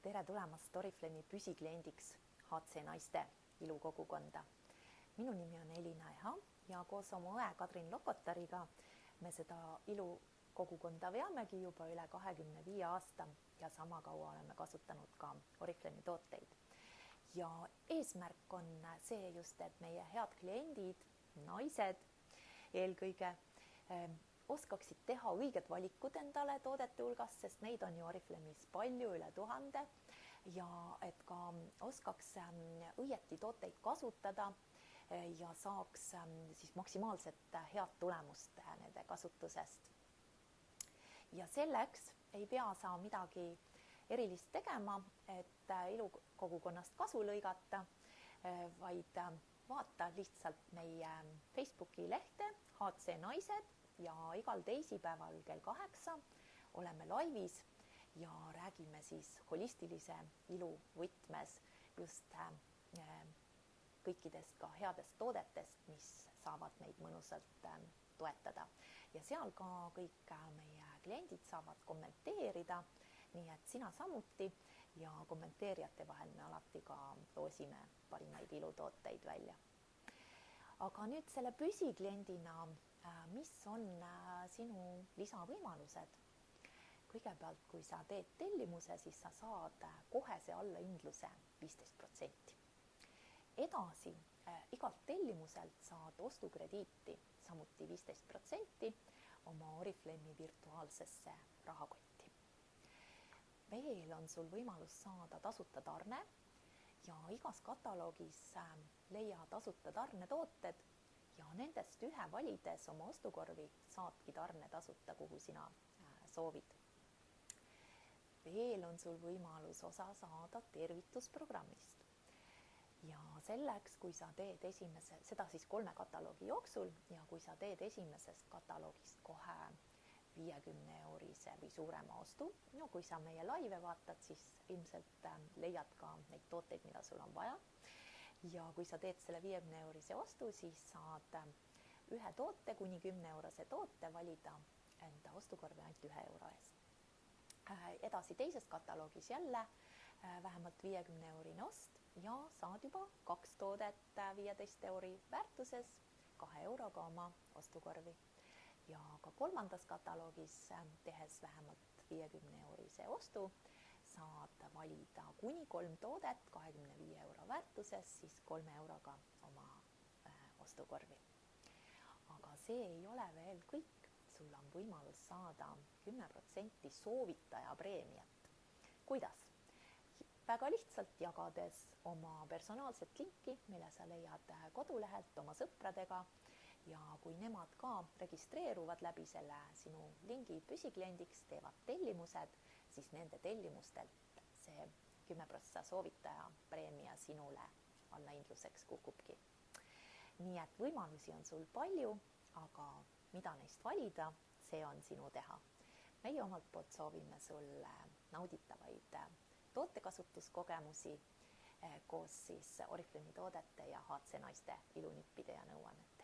Tere tulemast Oriflame püsikliendiks HC Naiste ilukogukonda. Minu nimi on Elina Eha ja koos oma õe Kadrin Lokotariga me seda ilukogukonda veamegi juba üle 25 aasta ja sama kaua oleme kasutanud ka Oriflame'i tooteid. Ja eesmärk on see just, et meie head kliendid, naised eelkõige, oskaksid teha õiged valikud endale toodete hulgas, sest neid on ju Oriflame'is palju, üle 1000 ja et ka oskaks õieti tooteid kasutada ja saaks siis maksimaalselt head tulemust nende kasutusest. Ja selleks ei pea sa midagi erilist tegema, et ilukogukonnast kasu lõigata, vaid vaata lihtsalt meie Facebooki lehte HC Naised ja igal teisipäeval kell 8 oleme laivis ja räägime siis holistilise ilu võtmes just kõikidest ka headest toodetest, mis saavad meid mõnusalt toetada. Ja seal ka kõik meie kliendid saavad kommenteerida, nii et sina samuti ja kommenteerijate vahel me alati ka loosime parimaid ilutooteid välja. Aga nüüd selle püsikliendina, mis on sinu lisavõimalused? Kõigepealt, kui sa teed tellimuse, siis sa saad kohese allahindluse 15%. Edasi, igalt tellimuselt saad ostukrediiti samuti 15% oma Oriflame'i virtuaalsesse rahakotti. Veel on sul võimalus saada tasuta tarne ja igas kataloogis leia tasuta tarnetooted ja nendest ühe valides oma ostukorvi saadki tarne tasuta, kuhu sina soovid. Veel on sul võimalus osa saada tervitusprogrammist. Ja selleks, kui sa teed seda siis 3 kataloogi jooksul ja kui sa teed esimesest kataloogist kohe 50-eurise või suurema ostu, no kui sa meie laive vaatad, siis ilmselt leiad ka neid tooteid, mida sul on vaja. Ja kui sa teed selle 50-eurise ostu, siis saad ühe toote kuni 10-eurose toote valida enda ostukorvi ainult 1 euro eest. Edasi teises kataloogis jälle vähemalt 50-eurine ost ja saad juba 2 toodet 15 euri väärtuses 2 euroga oma ostukorvi. Ja ka kolmandas kataloogis tehes vähemalt 50-eurise ostu saad valida kuni 3 toodet 25 euro väärtuses, siis 3 euroga oma ostukorvi. Aga see ei ole veel kõik. Sul on võimalus saada 10% soovitaja preemiat. Kuidas? Väga lihtsalt jagades oma personaalset linki, mille sa leiad kodulehelt oma sõpradega ja kui nemad ka registreeruvad läbi selle sinu lingi püsikliendiks, teevad tellimused, siis nende tellimustelt see 10% soovitaja preemia sinule allahindluseks kukubki. Nii et võimalusi on sul palju, aga mida neist valida, see on sinu teha. Meie omalt poolt soovime sulle nauditavaid tootekasutuskogemusi koos siis Oriflame'i toodete ja HC Naiste ilunippide ja nõuannetega.